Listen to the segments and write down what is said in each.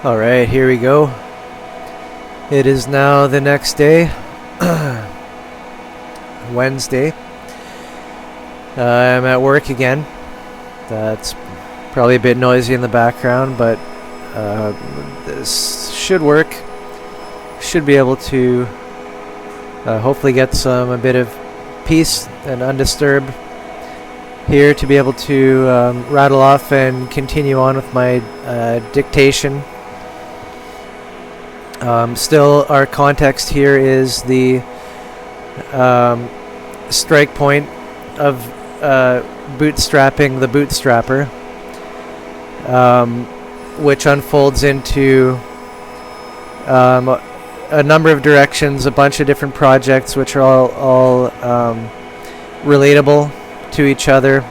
Alright, here we go. It is now the next day, Wednesday. I'm at work again. That's probably a bit noisy in the background, but this should work. Should be able to hopefully get a bit of peace and undisturbed here to be able to rattle off and continue on with my dictation. Still, our context here is the strike point of bootstrapping the bootstrapper, which unfolds into a number of directions, a bunch of different projects, which are all relatable to each other.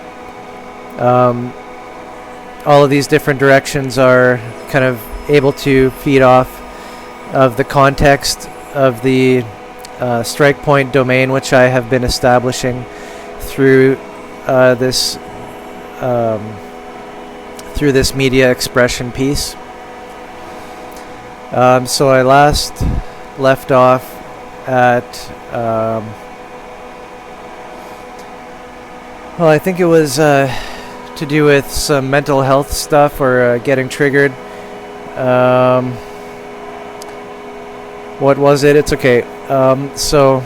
All of these different directions are kind of able to feed off of the context of the strike point domain, which I have been establishing through this media expression piece. So I last left off at well, I think it was to do with some mental health stuff or getting triggered. What was it? It's okay. So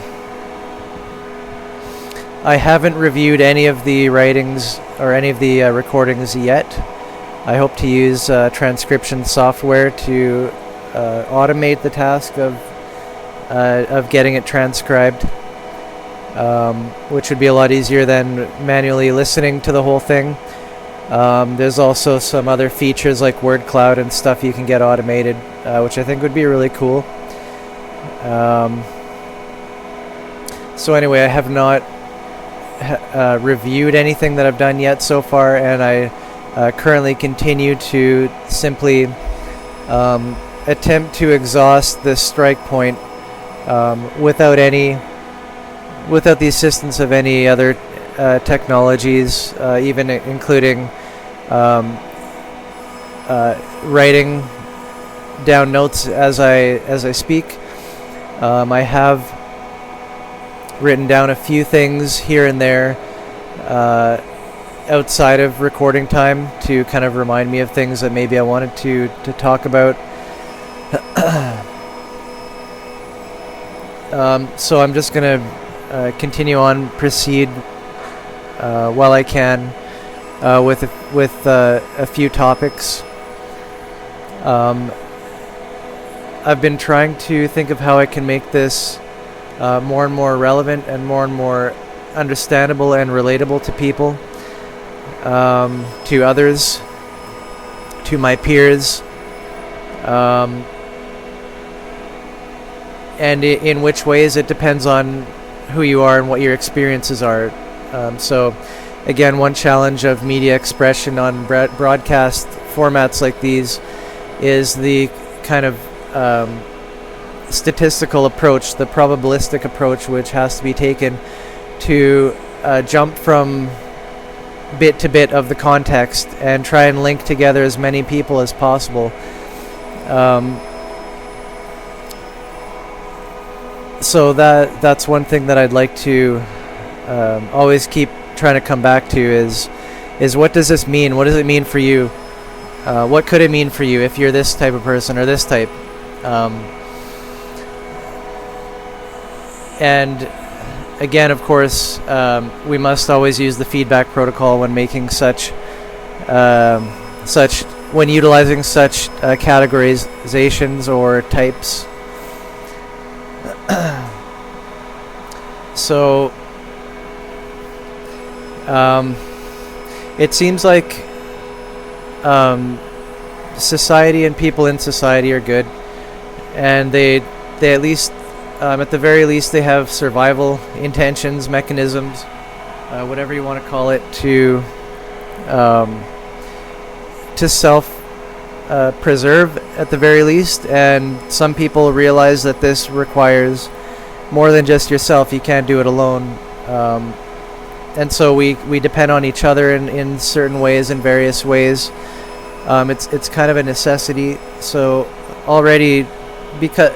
I haven't reviewed any of the writings or any of the recordings yet. I hope to use transcription software to automate the task of getting it transcribed, which would be a lot easier than manually listening to the whole thing. There's also some other features like word cloud and stuff you can get automated, which I think would be really cool. So anyway, I have not reviewed anything that I've done yet so far, and I currently continue to simply attempt to exhaust this strike point without the assistance of any other technologies, even including writing down notes as I speak. I have written down a few things here and there outside of recording time to kind of remind me of things that maybe I wanted to talk about. So I'm just going to continue on, proceed while I can with a few topics. I've been trying to think of how I can make this more and more relevant and more understandable and relatable to people, to others, to my peers, and in which ways it depends on who you are and what your experiences are. So again, one challenge of media expression on broadcast formats like these is the kind of statistical approach, the probabilistic approach, which has to be taken to jump from bit to bit of the context and try and link together as many people as possible. So that's one thing that I'd like to always keep trying to come back to is what does this mean? What does it mean for you? What could it mean for you if you're this type of person or this type? And again, of course, we must always use the feedback protocol when making when utilizing such categorizations or types. So it seems like society and people in society are good, and they at least at the very least they have survival intentions, mechanisms, whatever you want to call it, to self preserve at the very least. And some people realize that this requires more than just yourself. You can't do it alone, and so we depend on each other in certain ways, in various ways. It's kind of a necessity. So already, because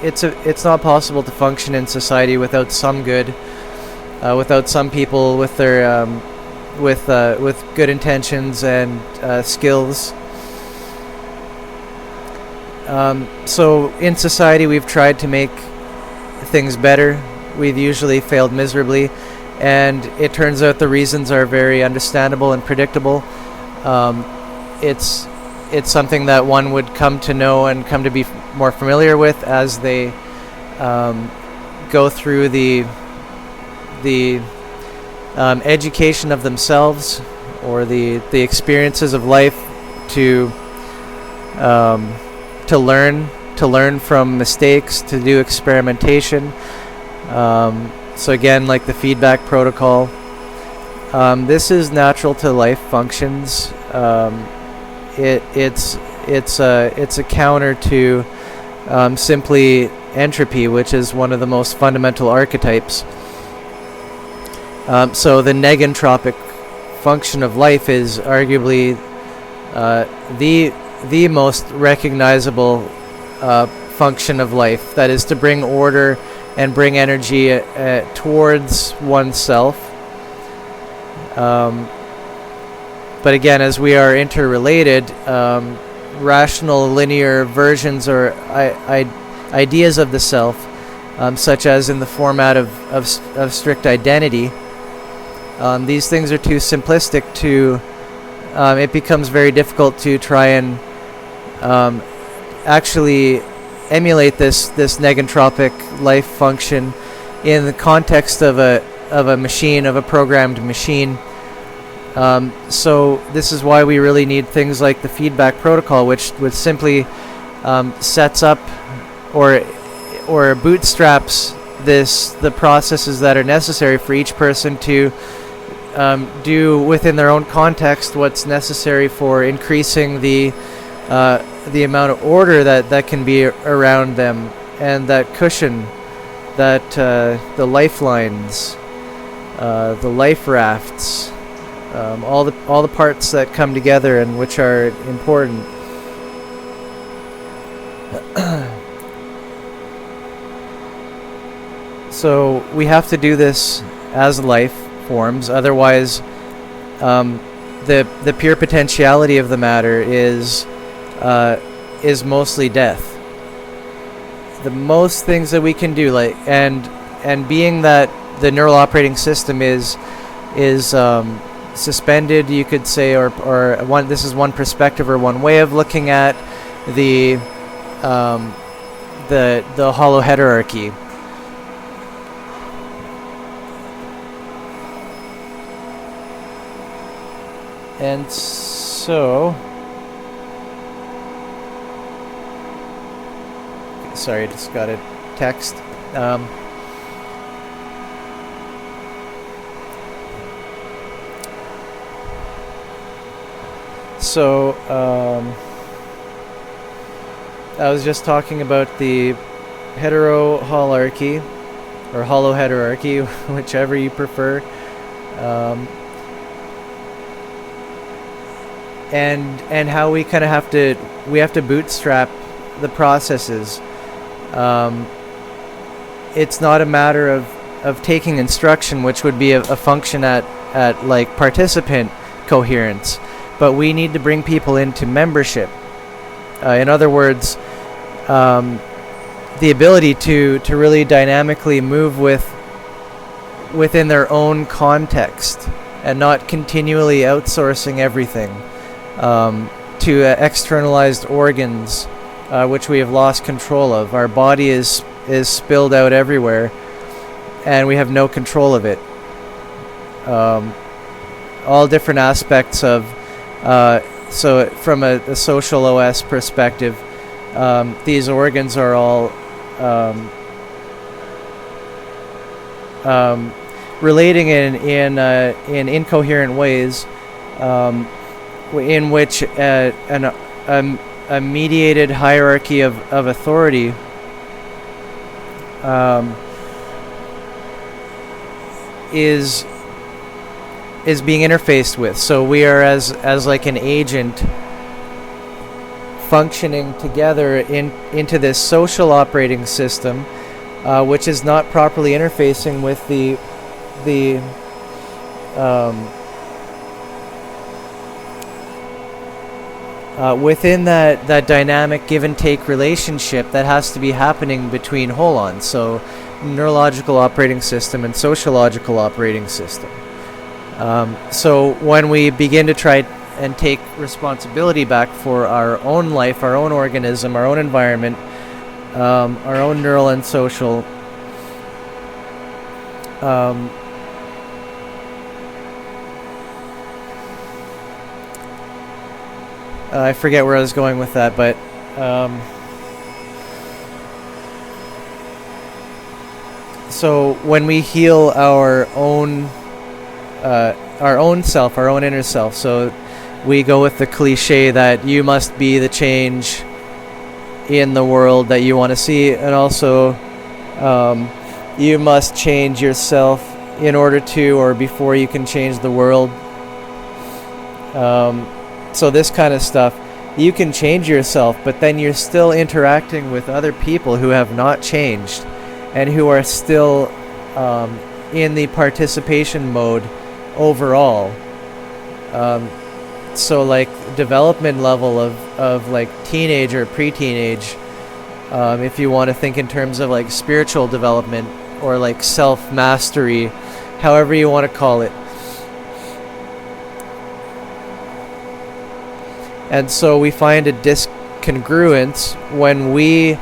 it's not possible to function in society without some good, without some people with their with good intentions and skills. So in society, we've tried to make things better. We've usually failed miserably, and it turns out the reasons are very understandable and predictable. It's something that one would come to know and come to be more familiar with as they go through the education of themselves, or the experiences of life to learn from mistakes, to do experimentation. So again, like the feedback protocol, this is natural to life functions. It's a counter to simply entropy, which is one of the most fundamental archetypes. So the negentropic function of life is arguably the most recognizable function of life. That is to bring order and bring energy towards oneself. But again, as we are interrelated, rational linear versions or ideas of the self, such as in the format of strict identity, these things are too simplistic to, it becomes very difficult to try and actually emulate this negentropic life function in the context of a machine, of a programmed machine. So this is why we really need things like the feedback protocol, which simply sets up or bootstraps the processes that are necessary for each person to do within their own context what's necessary for increasing the amount of order that can be around them, and that cushion, that the lifelines, the life rafts, all the parts that come together and which are important. So we have to do this as life forms, otherwise the pure potentiality of the matter is mostly death. The most things that we can do, like and being that the neural operating system is suspended, you could say, or one. This is one perspective or one way of looking at the hollow heterarchy. And so, sorry, I just got a text. So I was just talking about the hetero-holarchy, or hollow heterarchy, whichever you prefer. And how we kind of have to bootstrap the processes. It's not a matter of taking instruction, which would be a function at like participant coherence, but we need to bring people into membership. In other words, the ability to really dynamically move within their own context, and not continually outsourcing everything to externalized organs, which we have lost control of. Our body is spilled out everywhere, and we have no control of it. All different aspects of, so from a social OS perspective, these organs are all relating in incoherent ways, in which a mediated hierarchy of authority is being interfaced with. So we are as like an agent functioning together into this social operating system, which is not properly interfacing with the within that dynamic give and take relationship that has to be happening between holons. So neurological operating system and sociological operating system. So when we begin to try and take responsibility back for our own life, our own organism, our own environment, our own neural and social I forget where I was going with that, but so when we heal our own self, our own inner self, so we go with the cliche that you must be the change in the world that you want to see, and also you must change yourself in order to, or before you can change the world. So this kind of stuff, you can change yourself, but then you're still interacting with other people who have not changed and who are still in the participation mode overall. So like development level of like teenage or pre-teenage, if you want to think in terms of like spiritual development or like self-mastery, however you want to call it. And so we find a discongruence when we,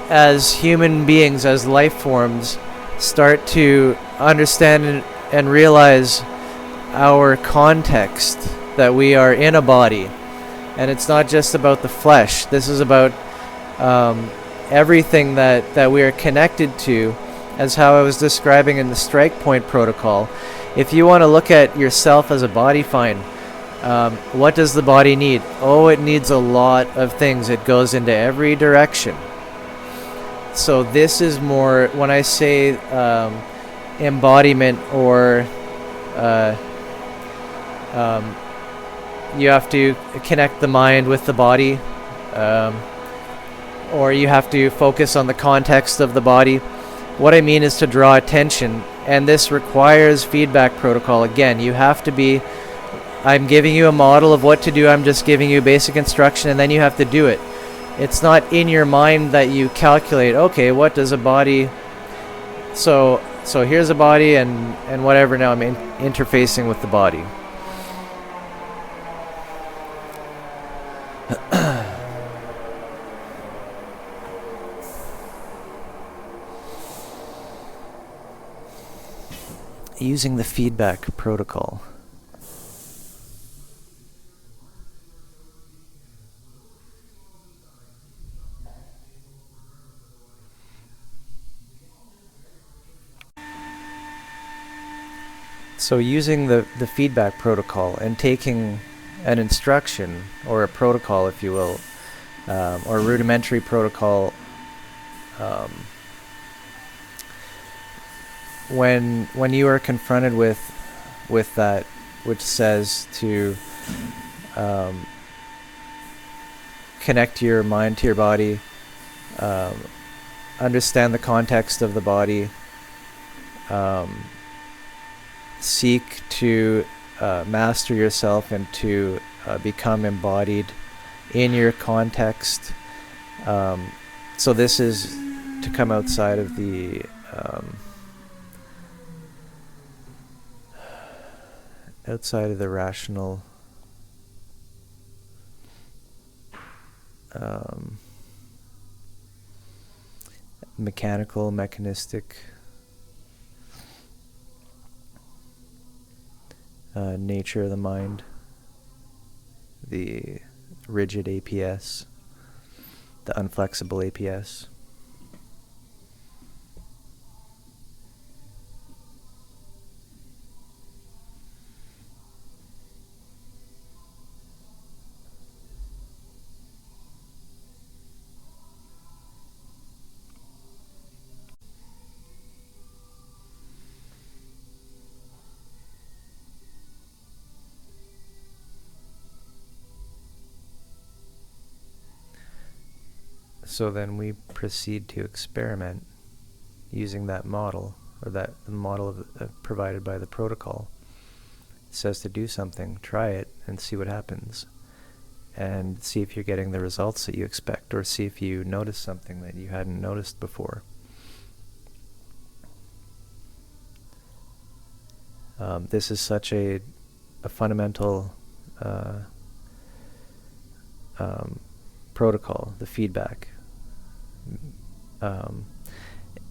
as human beings, as life forms, start to understand and realize our context, that we are in a body. And it's not just about the flesh. This is about everything that we are connected to, as how I was describing in the strike point protocol. If you want to look at yourself as a body, fine. What does the body need? Oh, it needs a lot of things. It goes into every direction. So this is more, when I say embodiment, or you have to connect the mind with the body, or you have to focus on the context of the body. What I mean is to draw attention, and this requires feedback protocol. Again, you have to be, I'm giving you a model of what to do, I'm just giving you basic instruction, and then you have to do it. It's not in your mind that you calculate, okay, what does a body, so here's a body and whatever, now I'm interfacing with the body. Using the feedback protocol. So using the feedback protocol and taking an instruction, or a protocol, if you will, or rudimentary protocol, when you are confronted with that, which says to connect your mind to your body, understand the context of the body, seek to master yourself and to become embodied in your context. So this is to come outside of the rational mechanical, mechanistic nature of the mind, the rigid APS, the unflexible APS. So then we proceed to experiment using that model, or that model provided by the protocol. It says to do something, try it, and see what happens. And see if you're getting the results that you expect, or see if you notice something that you hadn't noticed before. This is such a fundamental protocol, the feedback.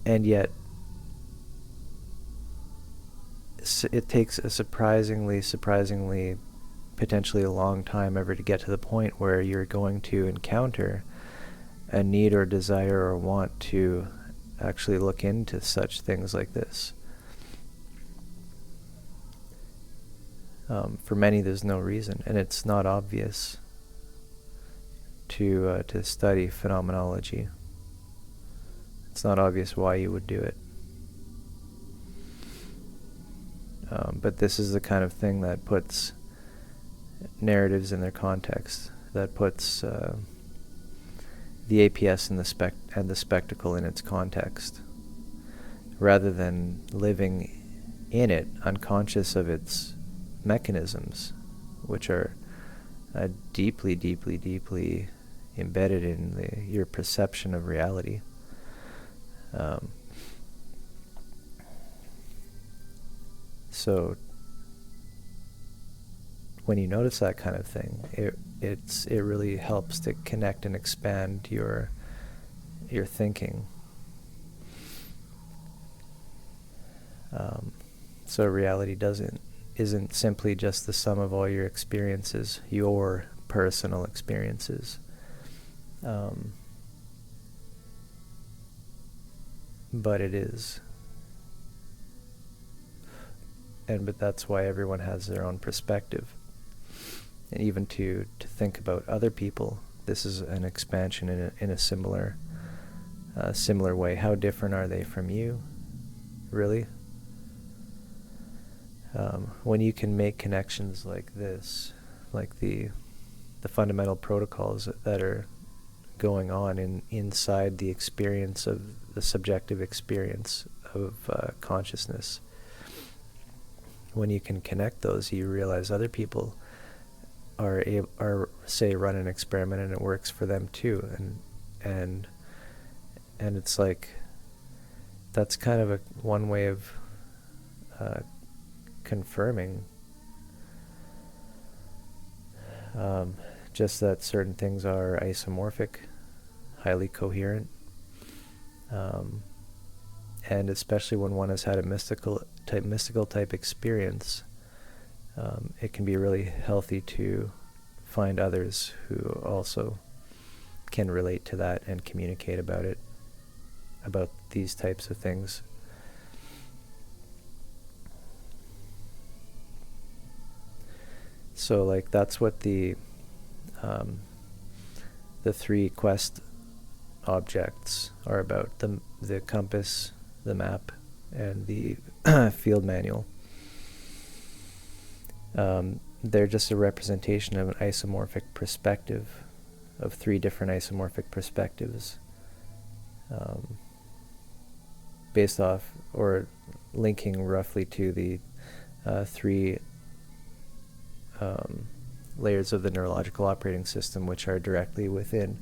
And yet, it takes a surprisingly, potentially a long time ever to get to the point where you're going to encounter a need or desire or want to actually look into such things like this. For many, there's no reason, and it's not obvious to study phenomenology. It's not obvious why you would do it. But this is the kind of thing that puts narratives in their context, that puts the APS and the spectacle in its context, rather than living in it, unconscious of its mechanisms, which are deeply embedded in your perception of reality. So when you notice that kind of thing, it really helps to connect and expand your thinking. So reality isn't simply just the sum of all your experiences, your personal experiences. But it is. But that's why everyone has their own perspective. And even to think about other people, this is an expansion in a similar way. How different are they from you, really? When you can make connections like this, like the fundamental protocols that are going on inside the experience of the subjective experience of consciousness, when you can connect those, you realize other people are say run an experiment and it works for them too, and it's like that's kind of one way of confirming just that certain things are isomorphic, highly coherent, and especially when one has had a mystical type experience, it can be really healthy to find others who also can relate to that and communicate about these types of things. So, like, that's what the three quest objects are about: the compass, the map, and the field manual. They're just a representation of an isomorphic perspective, of three different isomorphic perspectives, based off or linking roughly to the three layers of the neurological operating system, which are directly within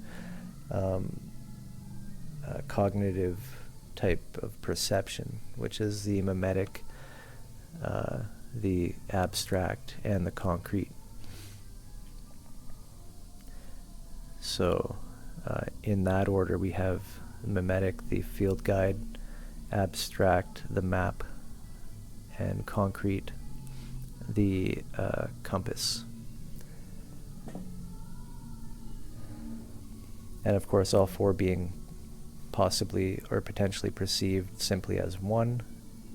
a cognitive type of perception, which is the mimetic, the abstract, and the concrete. So in that order, we have mimetic, the field guide; abstract, the map; and concrete, the compass. And of course, all four being possibly or potentially perceived simply as one.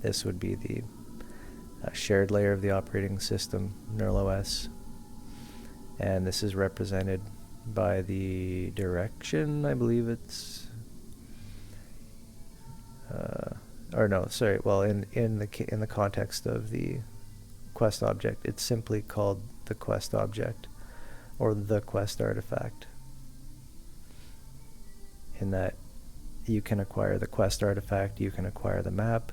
This would be the shared layer of the operating system, NeuralOS. And this is represented by the direction, I believe it's... in the context of the quest object, it's simply called the quest object, or the quest artifact. in that you can acquire the quest artifact, you can acquire the map,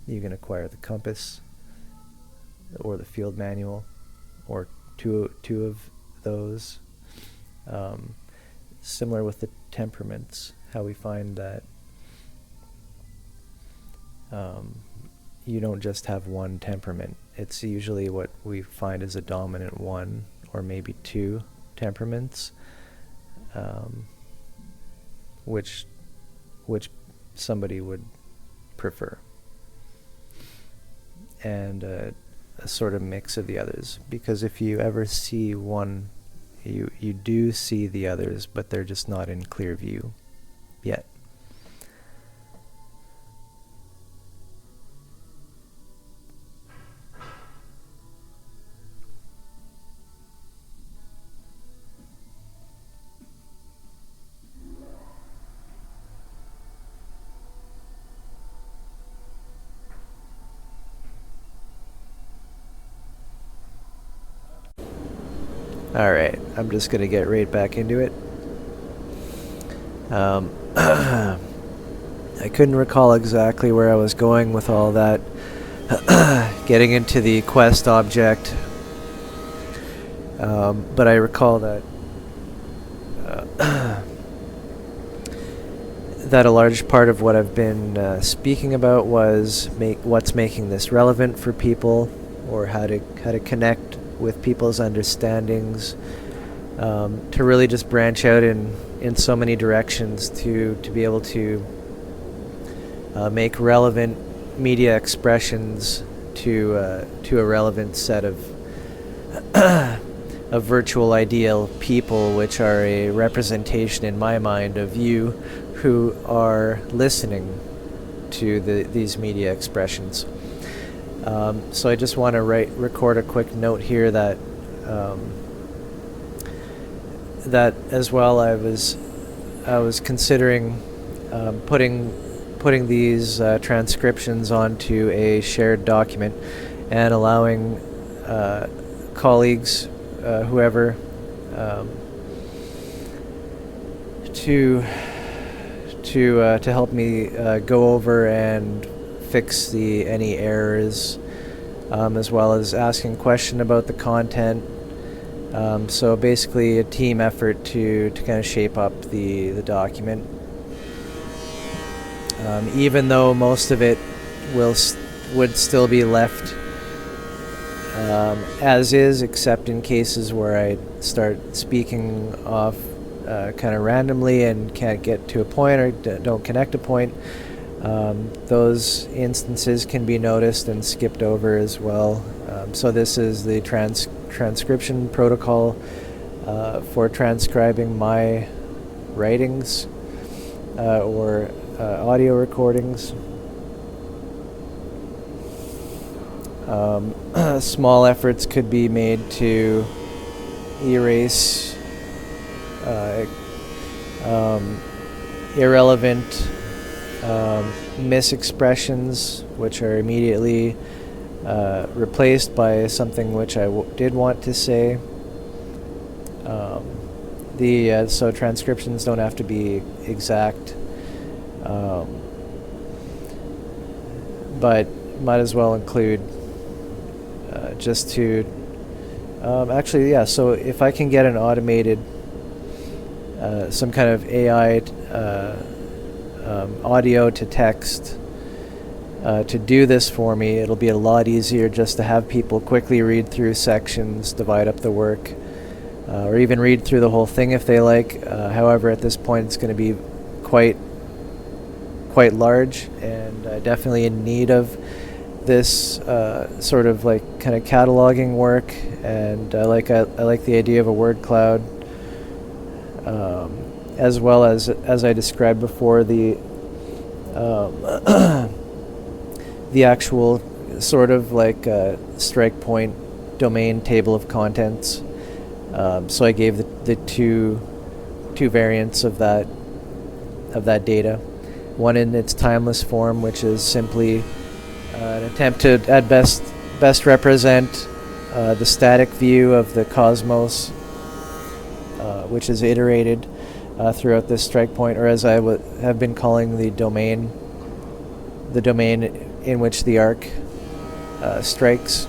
you can acquire the compass or the field manual, or two of those. Similar with the temperaments, how we find that you don't just have one temperament. It's usually what we find is a dominant one or maybe two temperaments, which somebody would prefer, and a sort of mix of the others. Because if you ever see one, you do see the others, but they're just not in clear view yet. Alright, I'm just going to get right back into it. I couldn't recall exactly where I was going with all that. Getting into the quest object. But I recall that that a large part of what I've been speaking about was what's making this relevant for people, or how to connect with people's understandings, to really just branch out in so many directions to be able to make relevant media expressions to a relevant set of virtual ideal people, which are a representation in my mind of you who are listening to these media expressions. So I just want to record a quick note here that that as well I was considering putting these transcriptions onto a shared document and allowing colleagues, whoever, to help me go over and fix any errors, as well as asking question about the content. So basically a team effort to kind of shape up the document. Even though most of it would still be left as is, except in cases where I start speaking off kind of randomly and can't get to a point, or don't connect a point. Those instances can be noticed and skipped over as well. So this is the transcription protocol for transcribing my writings or audio recordings. Small efforts could be made to erase irrelevant misexpressions, which are immediately replaced by something which I did want to say. So transcriptions don't have to be exact, but might as well include just to actually, yeah, so if I can get an automated some kind of AI audio to text to do this for me, it'll be a lot easier just to have people quickly read through sections, divide up the work, or even read through the whole thing if they like. However, at this point it's going to be quite large, and definitely in need of this sort of like kind of cataloging work. And I like the idea of a word cloud, as well as I described before, the the actual sort of like strike point domain table of contents. So I gave the two variants of that data. One in its timeless form, which is simply an attempt to at best represent the static view of the cosmos, which is iterated, throughout this strike point, or as I have been calling the domain in which the arc strikes.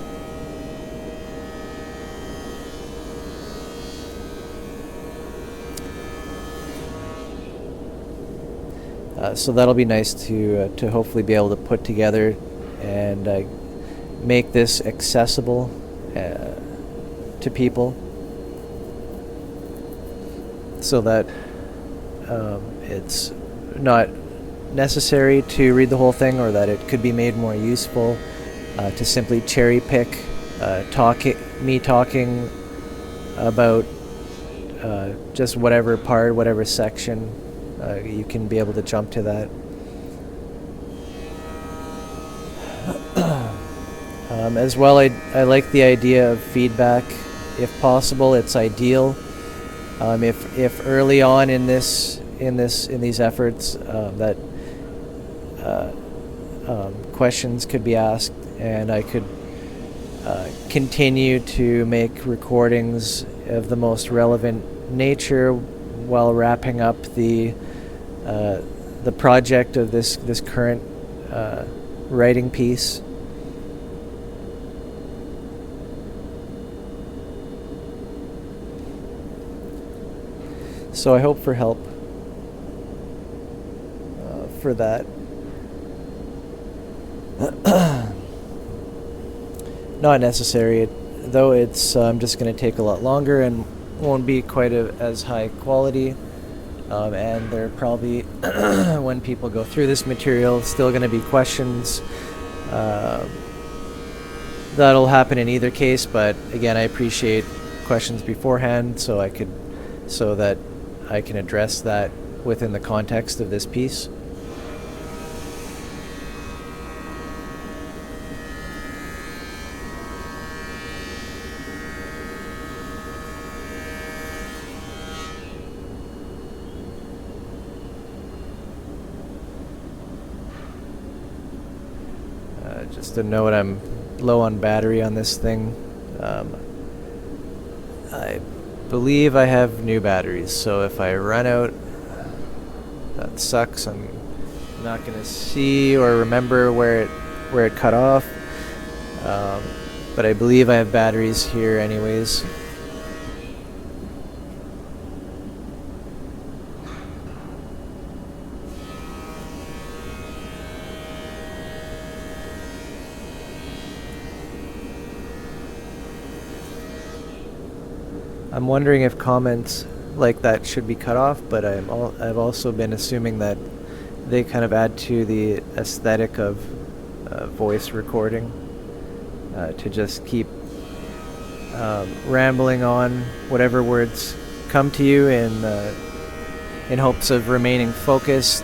So that'll be nice to hopefully be able to put together and make this accessible to people, so that it's not necessary to read the whole thing, or that it could be made more useful to simply cherry pick me talking about just whatever part, whatever section. You can be able to jump to that. As well, I like the idea of feedback. If possible, it's ideal. If early on in these efforts that questions could be asked, and I could continue to make recordings of the most relevant nature while wrapping up the project of this current writing piece. So I hope for help for that. Not necessary, though. It's just going to take a lot longer and won't be quite as high quality. And there are probably, when people go through this material, still going to be questions. That'll happen in either case, but again, I appreciate questions beforehand, so that I can address that within the context of this piece. Just a note, I'm low on battery on this thing. I believe I have new batteries, so if I run out, that sucks. I'm not going to see or remember where it cut off, but I believe I have batteries here anyways. I'm wondering if comments like that should be cut off, but I've also been assuming that they kind of add to the aesthetic of voice recording, to just keep rambling on whatever words come to you in hopes of remaining focused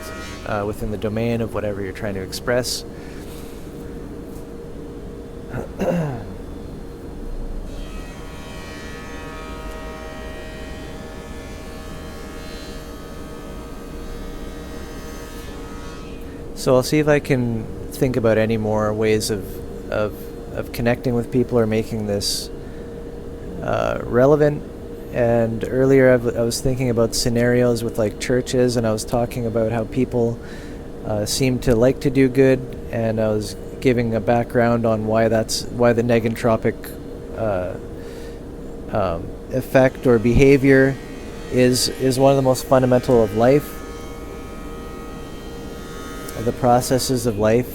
within the domain of whatever you're trying to express. So I'll see if I can think about any more ways of connecting with people or making this relevant. And earlier I was thinking about scenarios with like churches, and I was talking about how people seem to like to do good, and I was giving a background on why the negentropic effect or behavior is one of the most fundamental of life. The processes of life.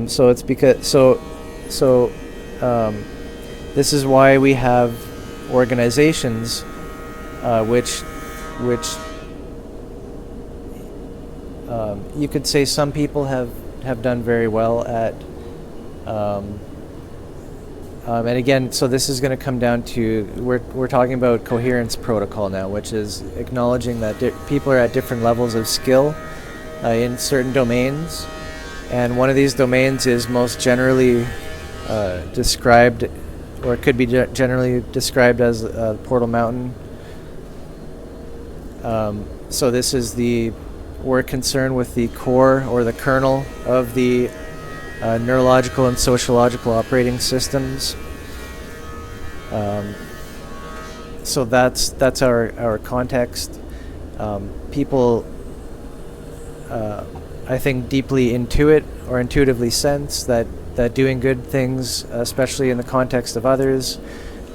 So it's because this is why we have organizations which you could say some people have done very well at. And again, so this is going to come down to, we're talking about coherence protocol now, which is acknowledging that people are at different levels of skill in certain domains, and one of these domains is most generally described, or it could be generally described as Portal Mountain. So this is we're concerned with the core or the kernel of the neurological and sociological operating systems. So that's our context. People, I think, deeply intuit or intuitively sense that doing good things, especially in the context of others,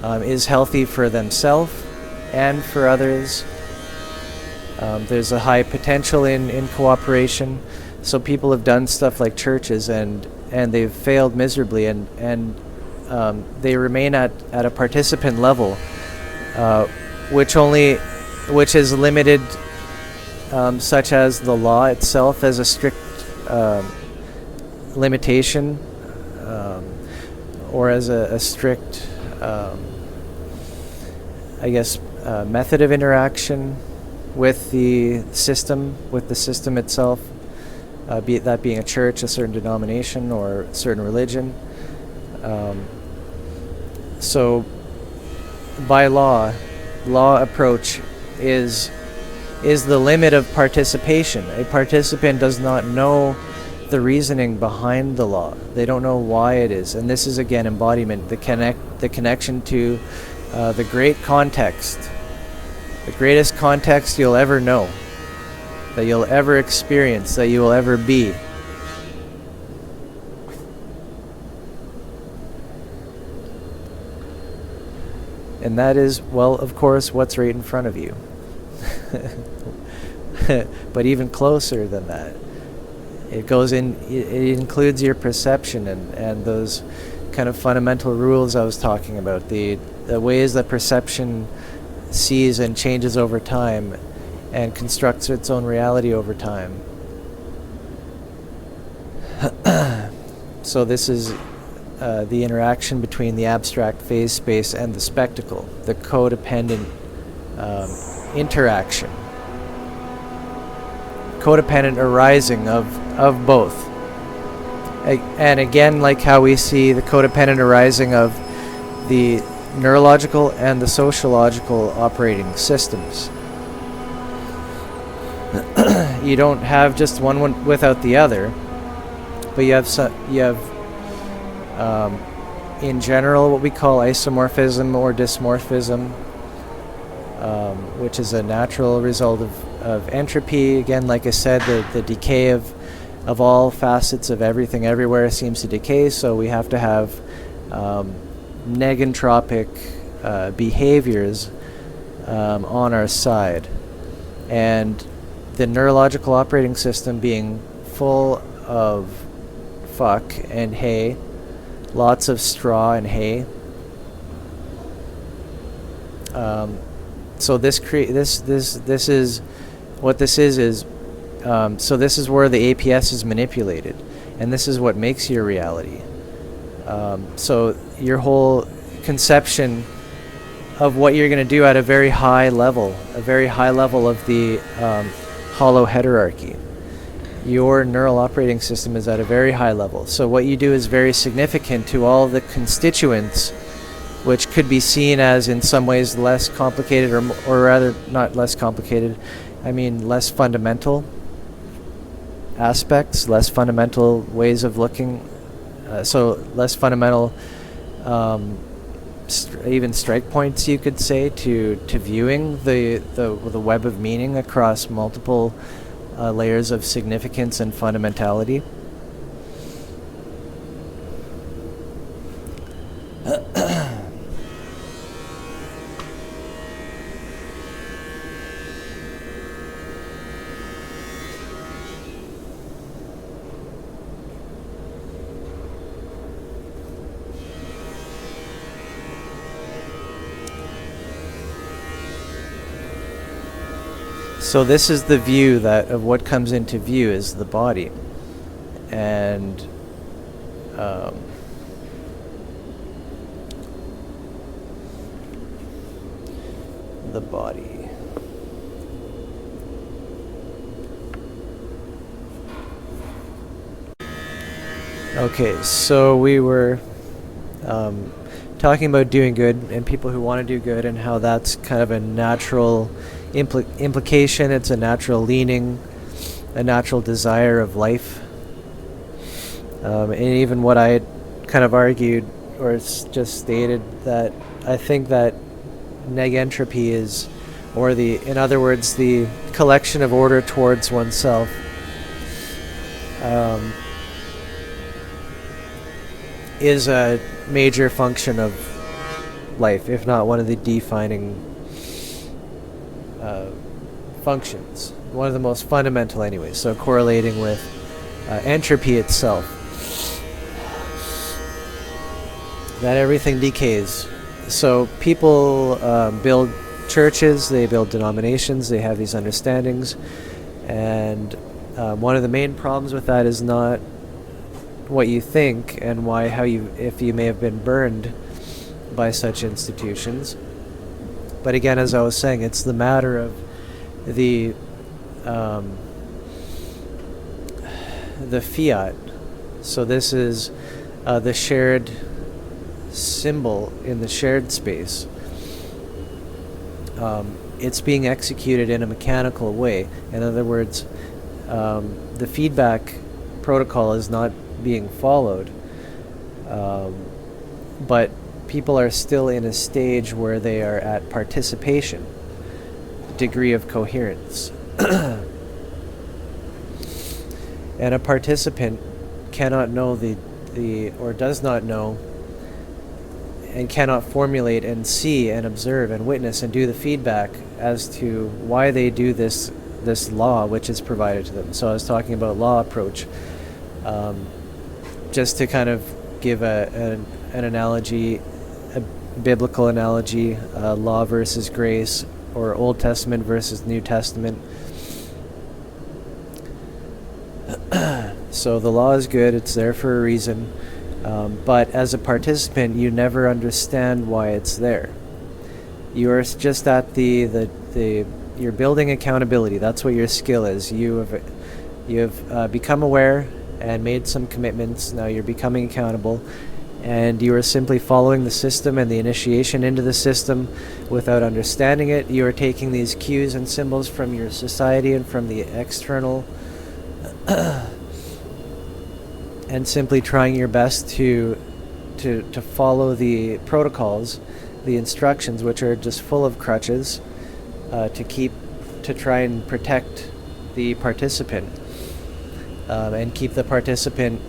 is healthy for themselves and for others. There's a high potential in cooperation. So people have done stuff like churches, and they've failed miserably, and they remain at a participant level, which is limited, such as the law itself as a strict limitation, or as a strict, I guess, method of interaction with the system itself, be that being a church, a certain denomination, or a certain religion. So by law approach is the limit of participation. A participant does not know the reasoning behind the law. They don't know why it is. And this is, again, embodiment, the connection to the great context, the greatest context you'll ever know, that you'll ever experience, that you will ever be. And that is, well, of course, what's right in front of you. But even closer than that, it goes in, it includes your perception and those kind of fundamental rules I was talking about, the ways that perception sees and changes over time and constructs its own reality over time. So this is the interaction between the abstract phase space and the spectacle, the codependent interaction, codependent arising of both. And again, like how we see the codependent arising of the neurological and the sociological operating systems. You don't have just one without the other, but you have in general what we call isomorphism or dysmorphism, which is a natural result of entropy. Again, like I said, the decay of all facets of everything everywhere seems to decay, so we have to have negentropic behaviors on our side. And the neurological operating system being full of fuck and hay, lots of straw and hay. So this is what this is. So this is where the APS is manipulated, and this is what makes your reality. So your whole conception of what you're going to do at a very high level of the hollow heterarchy. Your neural operating system is at a very high level. So what you do is very significant to all the constituents, which could be seen as in some ways less complicated, or rather not less complicated, I mean less fundamental aspects, less fundamental ways of looking, so less fundamental even strike points, you could say, to viewing the web of meaning across multiple layers of significance and fundamentality. So this is the view that of what comes into view is the body, and the body. Okay, so we were talking about doing good and people who want to do good, and how that's kind of a natural implication. It's a natural leaning, a natural desire of life. And even what I had kind of argued or just stated, that I think that negentropy is, or in other words, the collection of order towards oneself, is a major function of life, if not one of the defining functions. One of the most fundamental anyway, so correlating with entropy itself. That everything decays. So people build churches, they build denominations, they have these understandings, and one of the main problems with that is not what you think and if you may have been burned by such institutions, but again, as I was saying, it's the matter of the fiat. So this is the shared symbol in the shared space. It's being executed in a mechanical way. In other words, the feedback protocol is not being followed, but people are still in a stage where they are at participation, degree of coherence. And a participant cannot know or does not know and cannot formulate and see and observe and witness and do the feedback as to why they do this law which is provided to them. So I was talking about law approach, just to kind of give an analogy, a biblical analogy, law versus grace, or Old Testament versus New Testament. So the law is good, it's there for a reason, but as a participant you never understand why it's there. You are just at you're building accountability. That's what your skill is. You have become aware and made some commitments. Now you're becoming accountable, and you are simply following the system and the initiation into the system without understanding it. You are taking these cues and symbols from your society and from the external and simply trying your best to follow the protocols, the instructions, which are just full of crutches, to try and protect the participant, and keep the participant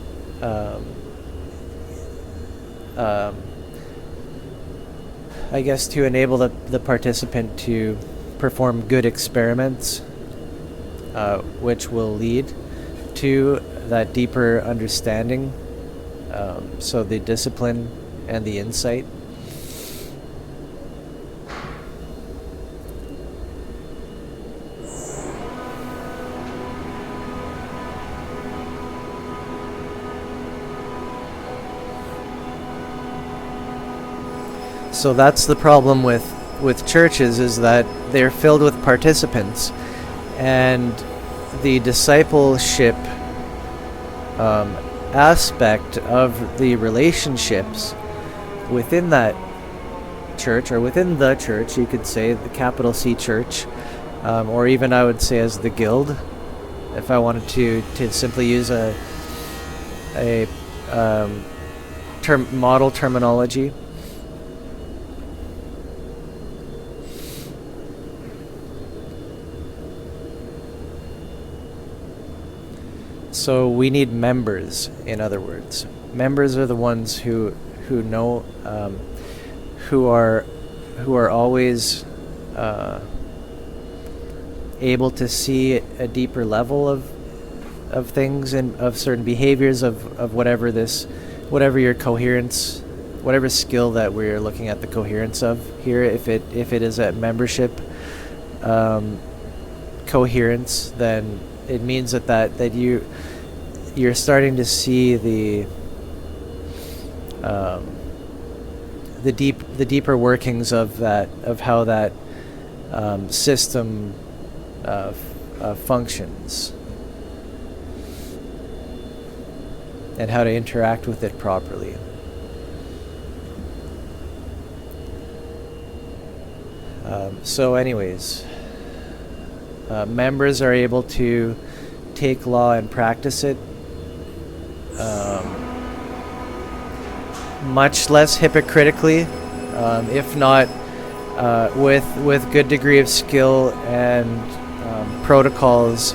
I guess to enable the participant to perform good experiments, which will lead to that deeper understanding, so the discipline and the insight. So that's the problem with churches, is that they're filled with participants, and the discipleship aspect of the relationships within that church, or within the church, you could say the capital C church, or even I would say as the guild, if I wanted to simply use a model terminology. So we need members, in other words. Members are the ones who know, who are always able to see a deeper level of things and of certain behaviors of whatever your coherence, whatever skill that we're looking at the coherence of here. If it is at membership coherence, then it means that you're starting to see the deeper workings of how that system functions, and how to interact with it properly. So anyways, members are able to take law and practice it much less hypocritically, if not with good degree of skill and protocols,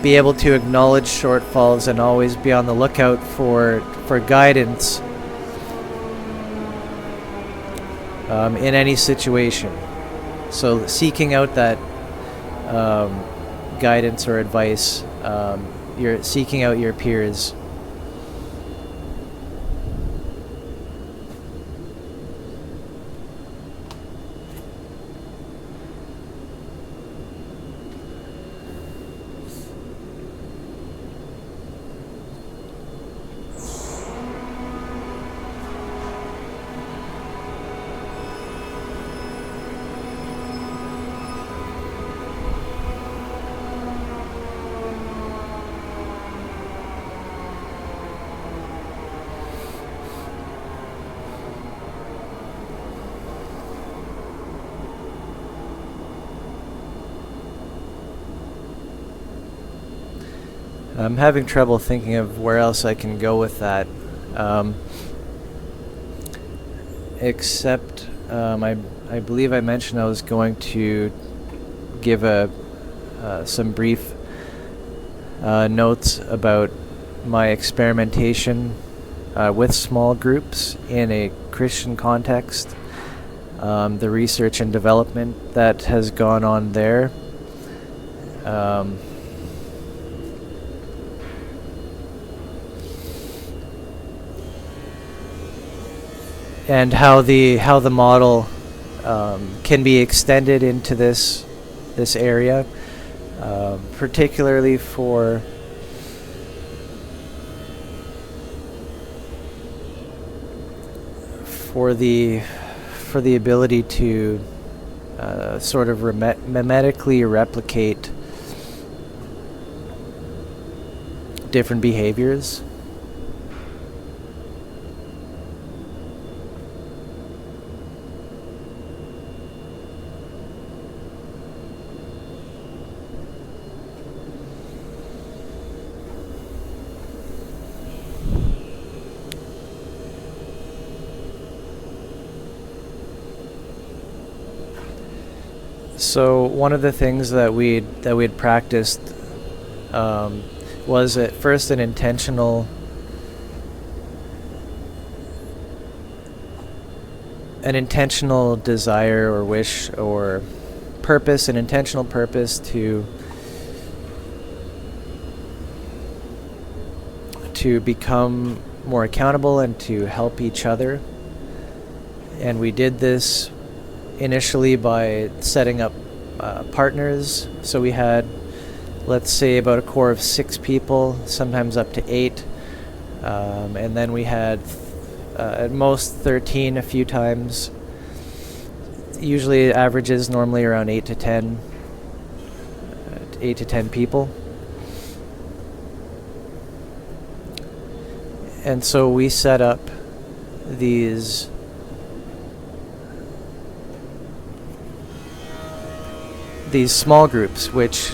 be able to acknowledge shortfalls and always be on the lookout for guidance in any situation. So seeking out that guidance or advice, you're seeking out your peers. I'm having trouble thinking of where else I can go with that, except I believe I mentioned I was going to give some brief notes about my experimentation with small groups in a Christian context, the research and development that has gone on there. And how the model can be extended into this area, particularly for the ability to sort of mimetically replicate different behaviors. So one of the things that we'd practiced was at first an intentional desire or wish or purpose, an intentional purpose to become more accountable and to help each other. And we did this initially by setting up partners. So we had, let's say, about a core of 6 people, sometimes up to 8. And then we had at most 13 a few times. Usually it averages normally around 8 to 10 people. And so we set up these small groups which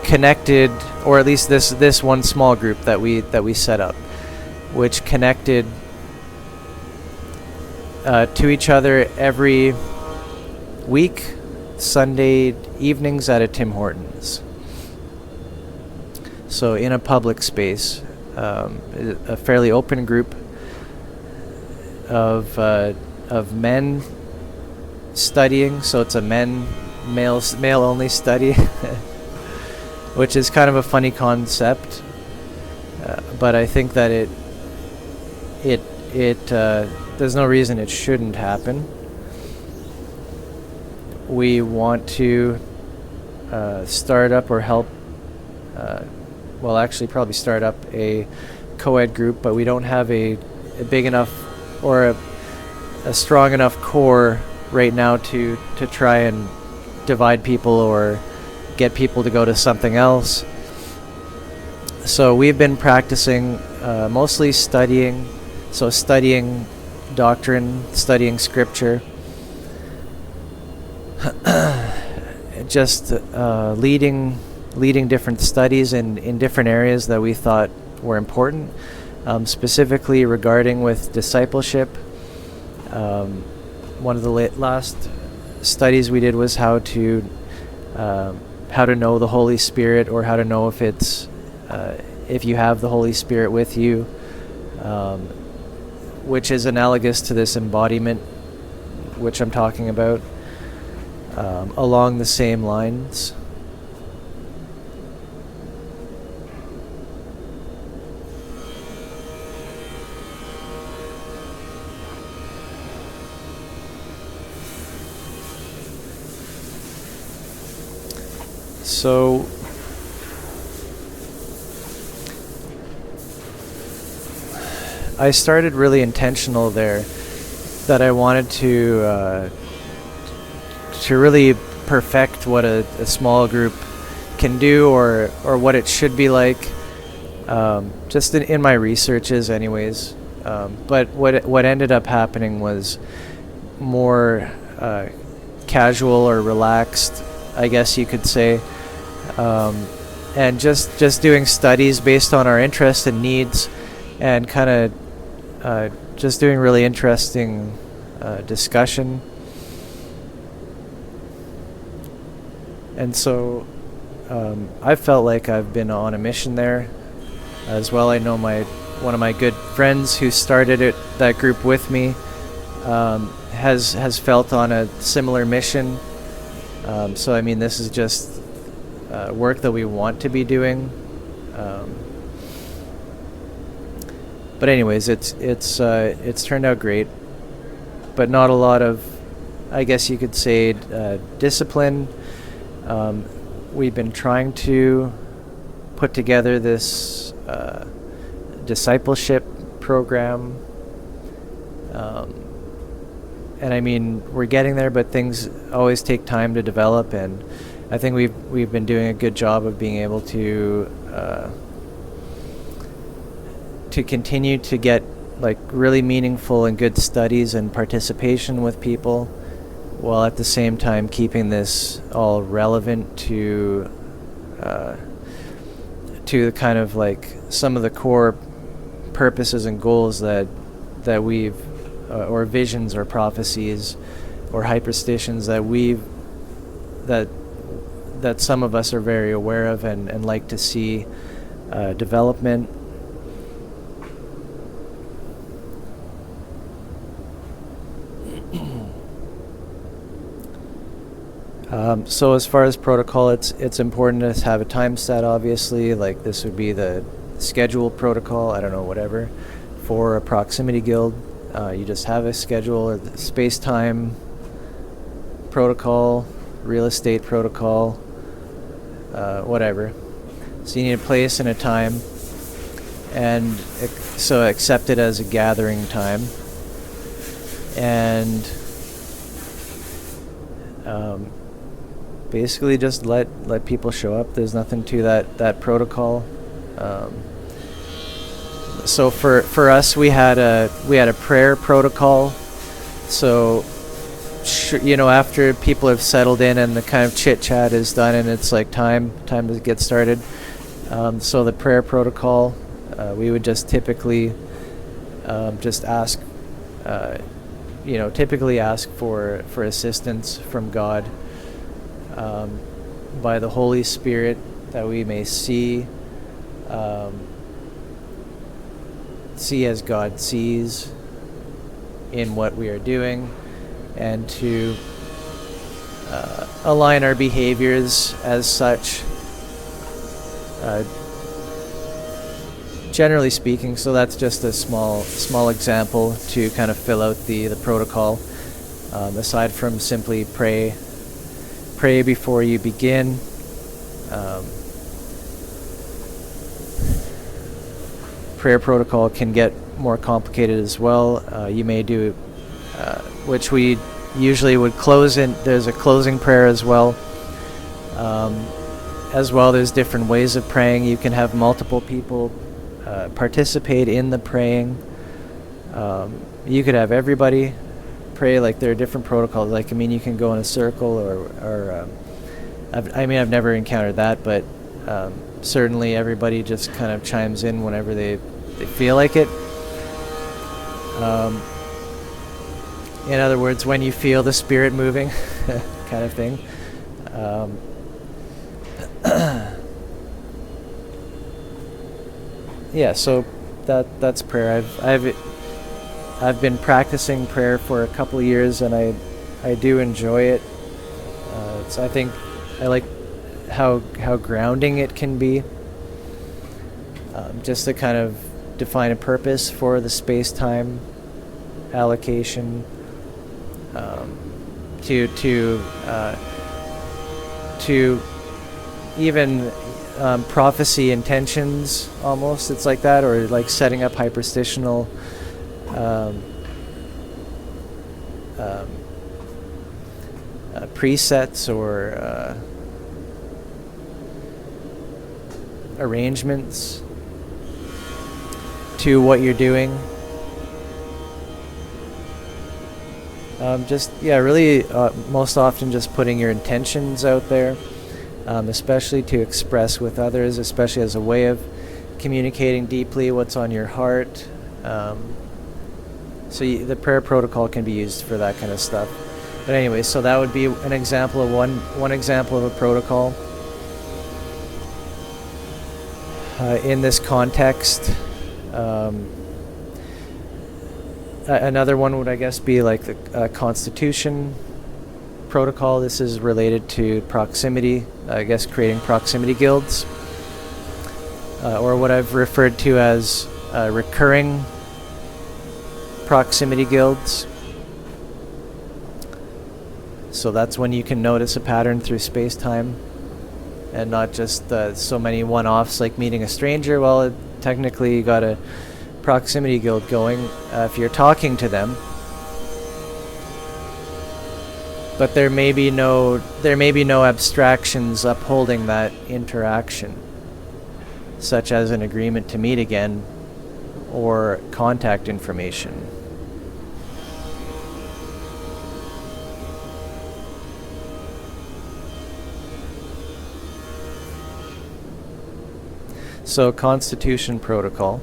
connected, or at least this one small group that we set up, which connected to each other every week, Sunday evenings at a Tim Hortons. So in a public space, a fairly open group of men studying. So it's a male only study, which is kind of a funny concept, but I think that it there's no reason it shouldn't happen. We want to start up or help, actually probably start up a co-ed group, but we don't have a big enough or a strong enough core right now to try and divide people or get people to go to something else. So we've been practicing mostly studying doctrine, studying scripture, just leading different studies in different areas that we thought were important, specifically regarding with discipleship, one of the last studies we did was how to know the Holy Spirit, or how to know if it's if you have the Holy Spirit with you, which is analogous to this embodiment which I'm talking about, along the same lines. So I started really intentional there, that I wanted to really perfect what a small group can do, or what it should be like, just in my researches anyways. But what ended up happening was more casual or relaxed, I guess you could say, and just doing studies based on our interests and needs, and kind of just doing really interesting discussion. And so I felt like I've been on a mission there as well. I know one of my good friends who started that group with me has felt on a similar mission. So I mean, this is just work that we want to be doing. But anyways, it's turned out great, but not a lot of, I guess you could say, discipline. We've been trying to put together this discipleship program, and I mean, we're getting there, but things always take time to develop, and I think we've been doing a good job of being able to continue to get like really meaningful and good studies and participation with people, while at the same time keeping this all relevant to kind of like some of the core purposes and goals that we've or visions or prophecies or hyperstitions that some of us are very aware of and like to see development. So as far as protocol, it's important to have a time set, obviously. Like this would be the schedule protocol, I don't know, whatever. For a proximity guild, you just have a schedule, or the space-time protocol, real estate protocol, whatever. So you need a place and a time, and so accept it as a gathering time. And basically just let people show up. There's nothing to that protocol. So for us, we had a prayer protocol. So after people have settled in and the kind of chit chat is done, and it's like time to get started. So the prayer protocol, we would just typically just ask, typically ask for assistance from God, by the Holy Spirit, that we may see as God sees in what we are doing, and to align our behaviors as such, generally speaking. So that's just a small example to kind of fill out the protocol. Aside from simply pray before you begin. Prayer protocol can get more complicated as well. You may do, which we usually would close in. There's a closing prayer as well. There's different ways of praying. You can have multiple people participate in the praying. You could have everybody pray. Like, there are different protocols. Like, I mean, you can go in a circle, or I've never encountered that, but certainly everybody just kind of chimes in whenever they feel like it. in other words, when you feel the spirit moving, kind of thing. Yeah, so that's prayer. I've been practicing prayer for a couple of years, and I do enjoy it. I think I like how grounding it can be. Just to kind of define a purpose for the space-time allocation, to even prophecy intentions, almost, it's like that, or like setting up hyperstitional presets or arrangements to what you're doing. Really most often just putting your intentions out there, especially to express with others, especially as a way of communicating deeply what's on your heart. The prayer protocol can be used for that kind of stuff. But anyway, so that would be an example of one example of a protocol. In this context, another one would, I guess, be like the Constitution protocol. This is related to proximity, I guess, creating proximity guilds, or what I've referred to as recurring proximity guilds. So that's when you can notice a pattern through space-time, and not just so many one-offs like meeting a stranger. Well, technically you got a proximity guild going if you're talking to them, but there may be no abstractions upholding that interaction, such as an agreement to meet again or contact information. So, Constitution protocol.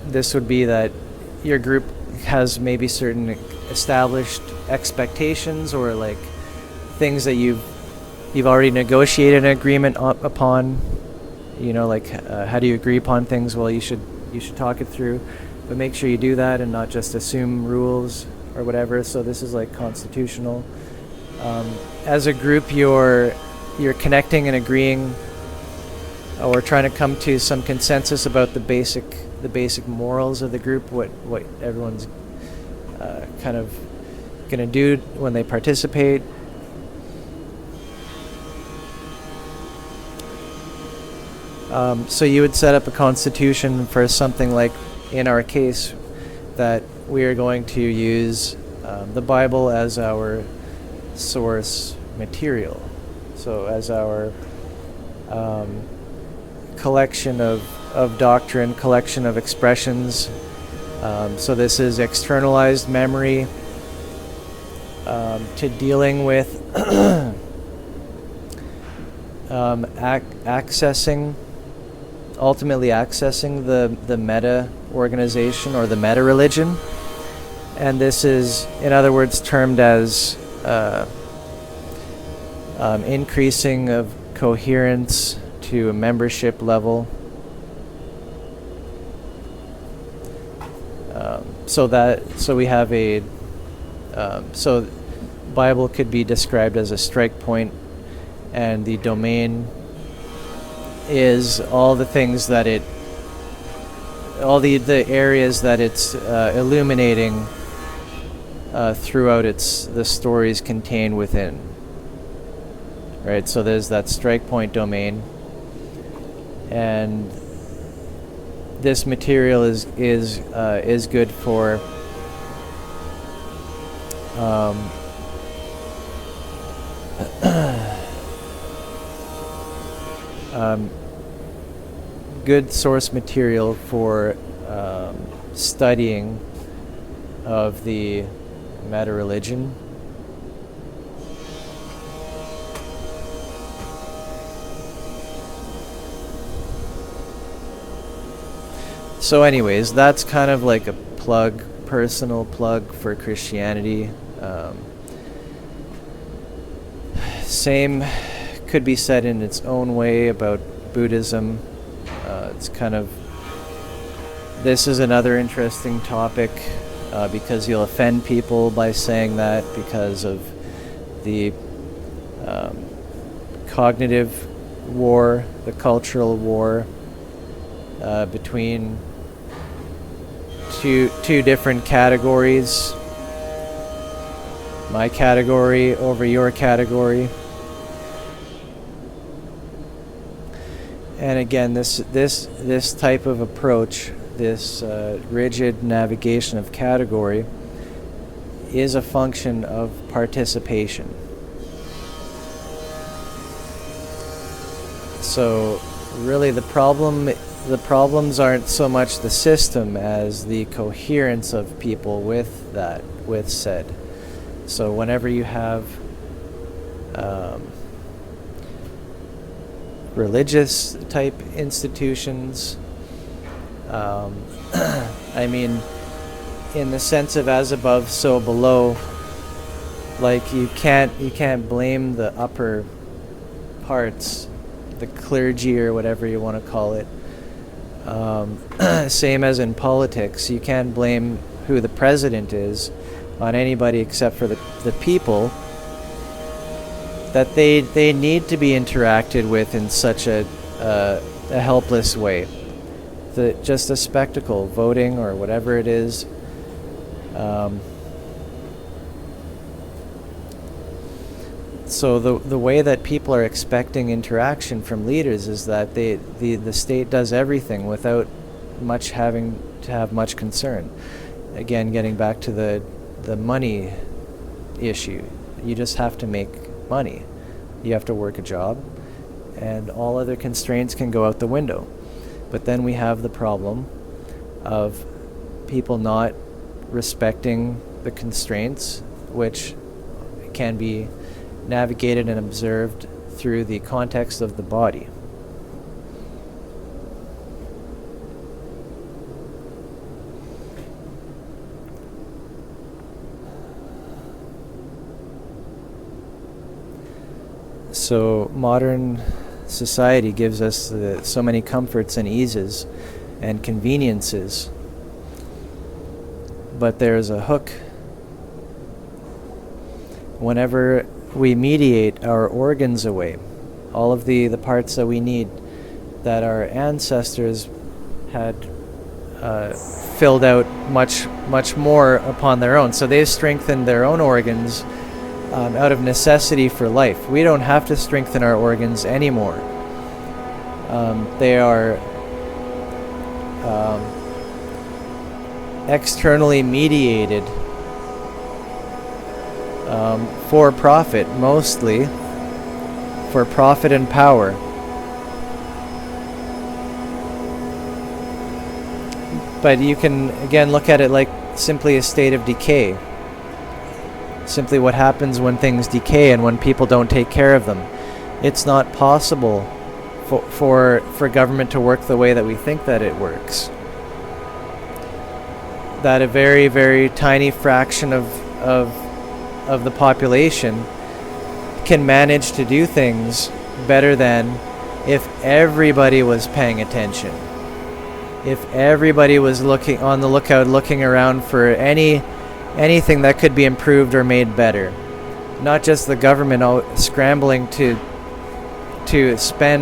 This would be that your group has maybe certain established expectations, or like things that you've already negotiated an agreement upon. You know, like how do you agree upon things? Well, you should talk it through, but make sure you do that and not just assume rules or whatever. So this is like constitutional. As a group, you're connecting and agreeing, or trying to come to some consensus about the basic morals of the group, what everyone's kind of gonna do when they participate. So you would set up a constitution for something like, in our case, that we are going to use the Bible as our source material. So as our collection of doctrine, collection of expressions. So this is externalized memory to dealing with ultimately accessing the meta organization or the meta religion. And this is, in other words, termed as increasing of coherence to a membership level. So we have so Bible could be described as a strike point, and the domain is all the things that all the areas that it's illuminating throughout the stories contained within. Right, so there's that strike point domain, and this material is good for good source material for studying of the meta religion. So anyways, that's kind of like a personal plug for Christianity. Same could be said in its own way about Buddhism. It's kind of, this is another interesting topic because you'll offend people by saying that because of the cognitive war, the cultural war between two different categories. My category over your category. And again, this type of approach, this rigid navigation of category, is a function of participation. So really the problems aren't so much the system as the coherence of people with said. So whenever you have religious type institutions, I mean, in the sense of as above, so below, like you can't blame the upper parts, the clergy or whatever you want to call it. Same as in politics, you can't blame who the president is on anybody except for the people, that they need to be interacted with in such a helpless way. Just a spectacle, voting or whatever it is. So the way that people are expecting interaction from leaders is that the state does everything without much having to have much concern. Again, getting back to the money issue, you just have to make money. You have to work a job, and all other constraints can go out the window. But then we have the problem of people not respecting the constraints, which can be navigated and observed through the context of the body. So modern society gives us so many comforts and eases and conveniences, but there's a hook. Whenever we mediate our organs away, all of the parts that we need, that our ancestors had filled out much more upon their own. So they've strengthened their own organs out of necessity for life. We don't have to strengthen our organs anymore. They are externally mediated for profit, mostly for profit and power. But you can again look at it like simply a state of decay. Simply what happens when things decay and when people don't take care of them. It's not possible for government to work the way that we think that it works. That a very, very tiny fraction of the population can manage to do things better than if everybody was paying attention. If everybody was looking on the lookout, looking around for anything that could be improved or made better. Not just the government scrambling to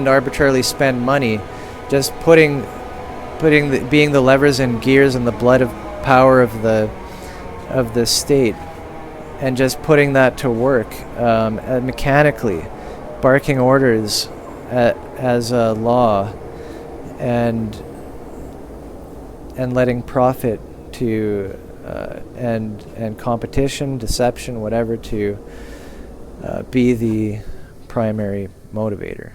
arbitrarily spend money, just being the levers and gears and the blood of power of the state, and just putting that to work mechanically, barking orders as a law, and letting profit to and competition, deception, whatever, to be the primary motivator.